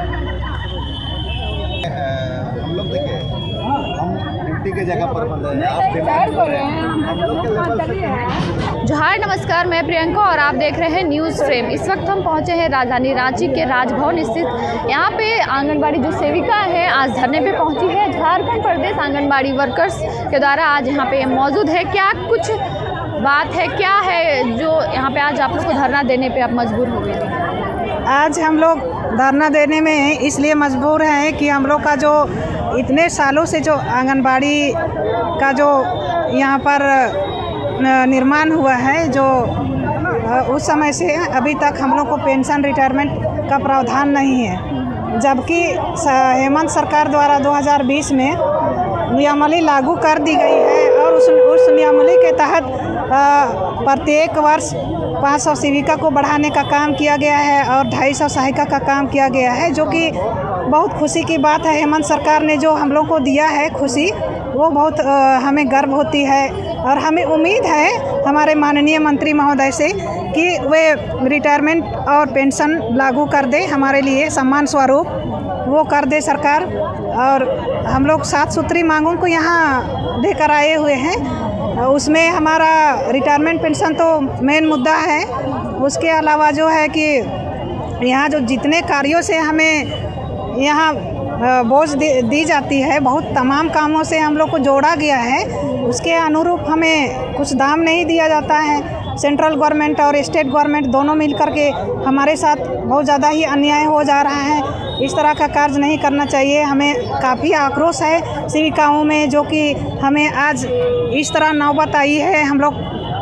हम लोग देखिए, हम ड्यूटी के जगह पर बंद हैं, आप डिमांड कर रहे हैं, हम लोग के लेवल से। जोहार, नमस्कार, मैं प्रियंका और आप देख रहे हैं न्यूज़ फ्रेम। इस वक्त हम पहुंचे हैं राजधानी रांची के राजभवन स्थित। यहाँ पे आंगनबाड़ी जो सेविका है आज धरने पे पहुंची है। झारखंड प्रदेश आंगनबाड़ी वर्कर्स के द्वारा आज यहाँ पे मौजूद है। क्या कुछ बात है, क्या है जो यहाँ पे आज आप लोग को धरना देने पे आप मजबूर हो गए? आज हम लोग धरना देने में इसलिए मजबूर हैं कि हम लोग का जो इतने सालों से जो आंगनबाड़ी का जो यहाँ पर निर्माण हुआ है, जो उस समय से अभी तक हम लोग को पेंशन रिटायरमेंट का प्रावधान नहीं है, जबकि हेमंत सरकार द्वारा 2020 में नियमावली लागू कर दी गई है और उस नियमावली के तहत प्रत्येक वर्ष 500 सेविका को बढ़ाने का काम किया गया है और 250 सहायिका का काम किया गया है, जो कि बहुत खुशी की बात है। हेमंत सरकार ने जो हम लोग को दिया है खुशी, वो बहुत हमें गर्व होती है और हमें उम्मीद है हमारे माननीय मंत्री महोदय से कि वे रिटायरमेंट और पेंशन लागू कर दे, हमारे लिए सम्मान स्वरूप वो कर दे सरकार। और हम लोग 7 सूत्री मांगों को यहाँ लेकर आए हुए हैं। उसमें हमारा रिटायरमेंट पेंशन तो मेन मुद्दा है। उसके अलावा जो है कि यहाँ जो जितने कार्यों से हमें यहाँ बोझ दी जाती है, बहुत तमाम कामों से हम लोग को जोड़ा गया है, उसके अनुरूप हमें कुछ दाम नहीं दिया जाता है। सेंट्रल गवर्नमेंट और स्टेट गवर्नमेंट दोनों मिलकर के हमारे साथ बहुत ज़्यादा ही अन्याय हो जा रहा है। इस तरह का कार्य नहीं करना चाहिए। हमें काफ़ी आक्रोश है सेविकाओं में, जो कि हमें आज इस तरह नौबत आई है। हम लोग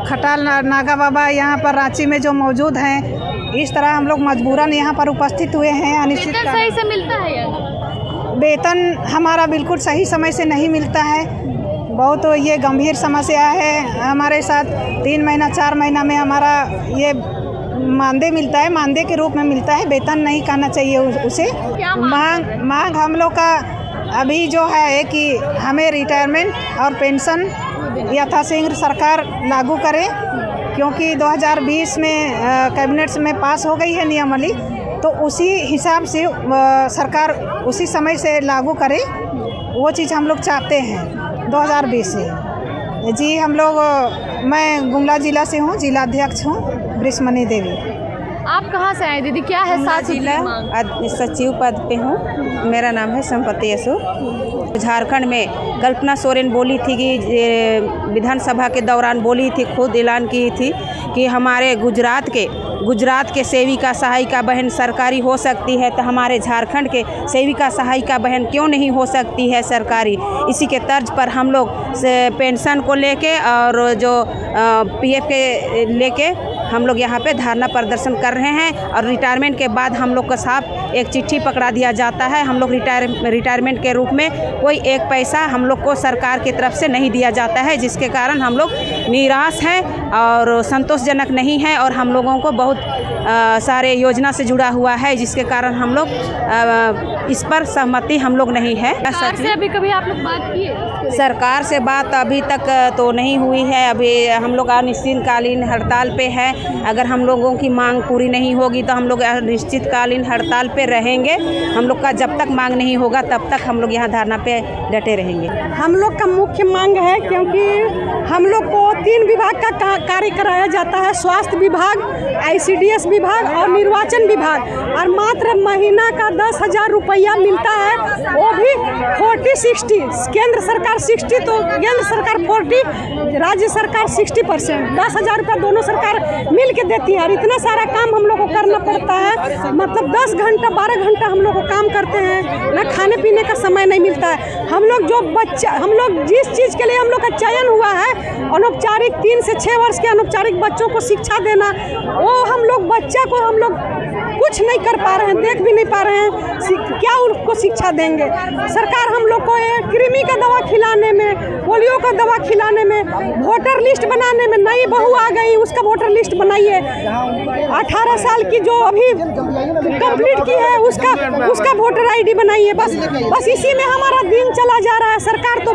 खटाल नागा बाबा यहाँ पर रांची में जो मौजूद हैं, इस तरह हम लोग मजबूरन यहाँ पर उपस्थित हुए हैं। अनिश्चित सही से मिलता है या? वेतन हमारा बिल्कुल सही समय से नहीं मिलता है। बहुत ये गंभीर समस्या है। हमारे साथ 3 महीना 4 महीना में हमारा ये मानदेय मिलता है, मानदेय के रूप में मिलता है, वेतन नहीं कहना चाहिए उसे। मांग हम लोग का अभी जो है कि हमें रिटायरमेंट और पेंशन यथाशीघ्र सरकार लागू करे, क्योंकि 2020 में कैबिनेट में पास हो गई है नियमावली, तो उसी हिसाब से सरकार उसी समय से लागू करे। वो चीज़ हम लोग चाहते हैं 2020 से। जी हम लोग, मैं गुमला जिला से हूँ, जिला अध्यक्ष हूँ ब्रिस्मनी देवी। आप कहाँ से आए दीदी? क्या है सात जिला सचिव पद पे हूँ। मेरा नाम है संपत्ति यसु। झारखंड में कल्पना सोरेन बोली थी कि विधानसभा के दौरान बोली थी, खुद ऐलान की थी कि हमारे गुजरात के सेविका सहायिका बहन सरकारी हो सकती है, तो हमारे झारखंड के सेविका सहायिका बहन क्यों नहीं हो सकती है सरकारी। इसी के तर्ज पर हम लोग पेंशन को लेके और जो पीएफ के लेके हम लोग यहाँ पे धरना प्रदर्शन कर रहे हैं। और रिटायरमेंट के बाद हम लोग का साफ एक चिट्ठी पकड़ा दिया जाता है। हम लोग रिटायरमेंट के रूप में कोई एक पैसा हम लोग को सरकार की तरफ से नहीं दिया जाता है, जिसके कारण हम लोग निराश हैं और संतोषजनक नहीं है। और हम लोगों को बहुत सारे योजना से जुड़ा हुआ है, जिसके कारण हम लोग इस पर सहमति हम लोग नहीं है। सरकार से अभी कभी आप लोग बात किए? सरकार से बात अभी तक तो नहीं हुई है। अभी हम लोग अनिश्चितकालीन हड़ताल पे है। अगर हम लोगों की मांग पूरी नहीं होगी तो हम लोग अनिश्चितकालीन हड़ताल पे रहेंगे। हम लोग का जब तक मांग नहीं होगा तब तक हम लोग यहाँ धरना पे डटे रहेंगे। हम लोग का मुख्य मांग है, क्योंकि हम लोग को 3 विभाग का कार्य कराया जाता है, स्वास्थ्य विभाग, ICDS विभाग और निर्वाचन विभाग, और मात्र महीना का 10,000 रुपया मिलता है, वो भी 40-60। केंद्र सरकार 60 तो केंद्र सरकार 40, राज्य सरकार 60%। 10,000 रुपया दोनों सरकार मिल के देती है। और इतना सारा काम हम लोग को करना पड़ता है, मतलब 10 घंटा 12 घंटा हम लोग को काम करते हैं, ना खाने पीने का समय नहीं मिलता है। हम लोग जिस चीज़ के लिए हम लोग का चयन हुआ है, अनौपचारिक 3 से 6 वर्ष के अनौपचारिक बच्चों को शिक्षा देना, वो हम लोग बच्चा को हम लोग कुछ नहीं कर पा रहे हैं, देख भी नहीं पा रहे हैं। क्या उनको शिक्षा देंगे? सरकार हम लोग को कृमि का दवा खिलाने में, पोलियो का दवा खिलाने में, वोटर लिस्ट बनाने में, नई बहू आ गई उसका वोटर लिस्ट बनाइए, 18 साल की जो अभी कंप्लीट की है उसका वोटर ID बनाइए। बस इसी में हमारा दिन चला जा रहा है। सरकार तो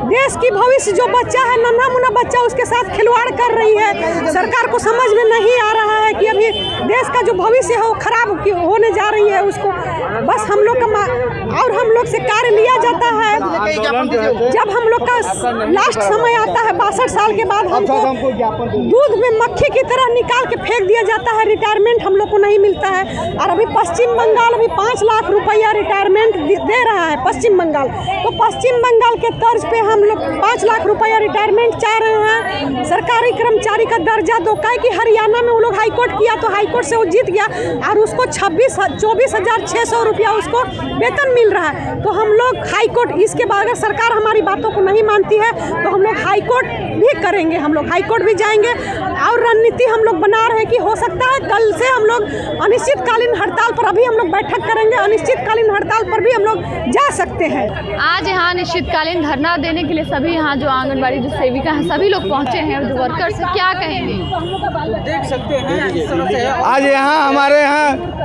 देश की भविष्य जो बच्चा है, नन्हा मुन्ना बच्चा, उसके साथ खिलवाड़ कर रही है। सरकार को समझ में नहीं आ रहा है कि अभी देश का जो भविष्य है वो खराब होने जा रही है, उसको बस हम लोग का और हम लोग से कार्य लिया जाता है। जब हम लोग का लास्ट समय आता है 62 साल के बाद, हमको दूध में मक्खी की तरह निकाल के फेंक दिया जाता है, रिटायरमेंट हम लोग को नहीं मिलता है। और अभी पश्चिम बंगाल अभी 5 लाख रुपया रिटायरमेंट दे रहा है पश्चिम बंगाल, तो पश्चिम बंगाल के तर्ज पे हम लोग 5 लाख रुपया रिटायरमेंट चाह रहे हैं। सरकारी कर्मचारी का दर्जा दो, काहे कि हरियाणा में वो लोग हाईकोर्ट किया तो हाईकोर्ट से वो जीत गया और उसको 24,600 रुपया उसको वेतन मिल रहा है। तो हम लोग हाईकोर्ट, इसके बाद अगर सरकार हमारी बातों को नहीं मानती है तो हम लोग हाईकोर्ट भी करेंगे, हम लोग हाईकोर्ट भी जाएंगे। और रणनीति हम लोग बना रहे हैं कि हो सकता है कल से हम लोग अनिश्चितकालीन हड़ताल पर, अभी हम लोग बैठक करेंगे, अनिश्चितकालीन हड़ताल पर भी हम लोग जा सकते हैं। आज यहाँ अनिश्चितकालीन धरना देने के लिए सभी यहाँ जो आंगनबाड़ी जो सेविका हैं सभी लोग पहुँचे हैं और जो वर्कर्स हैं, क्या कहेंगे? देख सकते हैं इस तरह से आज यहाँ हमारे यहाँ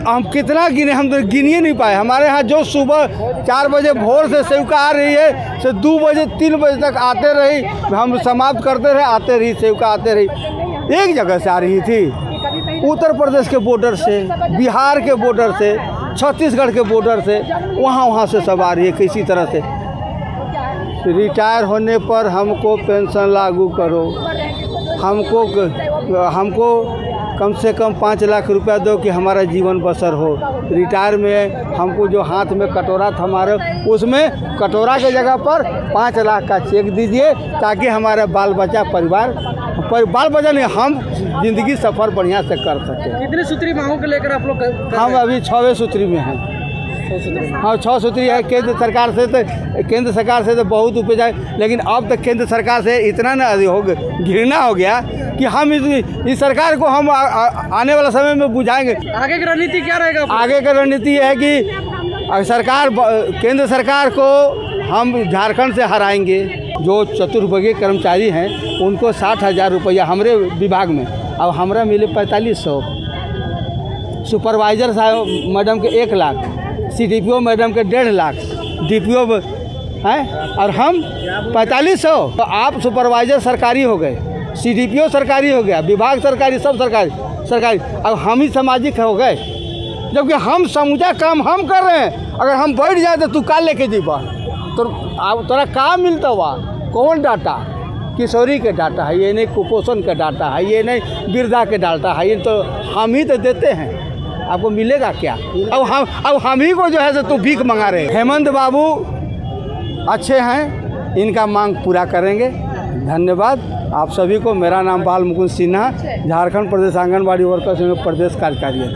हम कितना गिने, हम तो गिन ही नहीं पाए। हमारे यहाँ जो सुबह 4 बजे भोर से सेविका आ रही है, से 2 बजे 3 बजे तक आते रही, हम समाप्त करते रहे, आते रही सेविका आते रही। एक जगह से आ रही थी, उत्तर प्रदेश के बॉर्डर से, बिहार के बॉर्डर से, छत्तीसगढ़ के बॉर्डर से, वहाँ से सब आ रही है। किसी तरह से रिटायर होने पर हमको पेंशन लागू करो, हमको कम से कम 5 लाख रुपया दो कि हमारा जीवन बसर हो। रिटायर में हमको जो हाथ में कटोरा था हमारे, उसमें कटोरा के जगह पर 5 लाख का चेक दीजिए ताकि हमारा बाल बच्चा बाल बच्चा नहीं, हम जिंदगी सफ़र बढ़िया से कर सकें। कितने सूत्री मांगों को लेकर आप लोग हम अभी 6वें सूत्री में हैं। हाँ 6 सूत्री है। केंद्र सरकार से तो बहुत ऊपर जाए, लेकिन अब तक केंद्र सरकार से इतना ना घृणा हो गया कि हम इस सरकार को हम आने वाला समय में बुझाएंगे। आगे की रणनीति क्या रहेगा? आगे की रणनीति ये है कि केंद्र सरकार को हम झारखंड से हराएंगे। जो चतुर्वर्गीय कर्मचारी हैं उनको 60,000 रुपया हमारे विभाग में, अब हमारा मिले 4500, सुपरवाइजर साहब मैडम के 1 लाख, CDPO मैडम के 1.5 लाख, DPO हैं और हम 4500। तो आप सुपरवाइजर सरकारी हो गए, CDPO सरकारी हो गया, विभाग सरकारी, सब सरकारी। अब हम ही सामाजिक हो गए, जबकि हम समूचा काम हम कर रहे हैं। अगर हम बैठ जाए तो तू का लेके जीवा, तो अब तोरा का मिलता हुआ? कौन डाटा? किशोरी के डाटा है, ये नहीं कुपोषण का डाटा है, ये नहीं वृद्धा के डाटा है, ये तो हम ही तो देते हैं। आपको मिलेगा क्या? अब हम ही को जो है तो भीख मंगा रहे हैं। हेमंत बाबू अच्छे हैं, इनका मांग पूरा करेंगे। धन्यवाद आप सभी को। मेरा नाम बाल मुकुंद सिन्हा, झारखंड प्रदेश आंगनबाड़ी वर्कर्स में प्रदेश कार्यकारी है।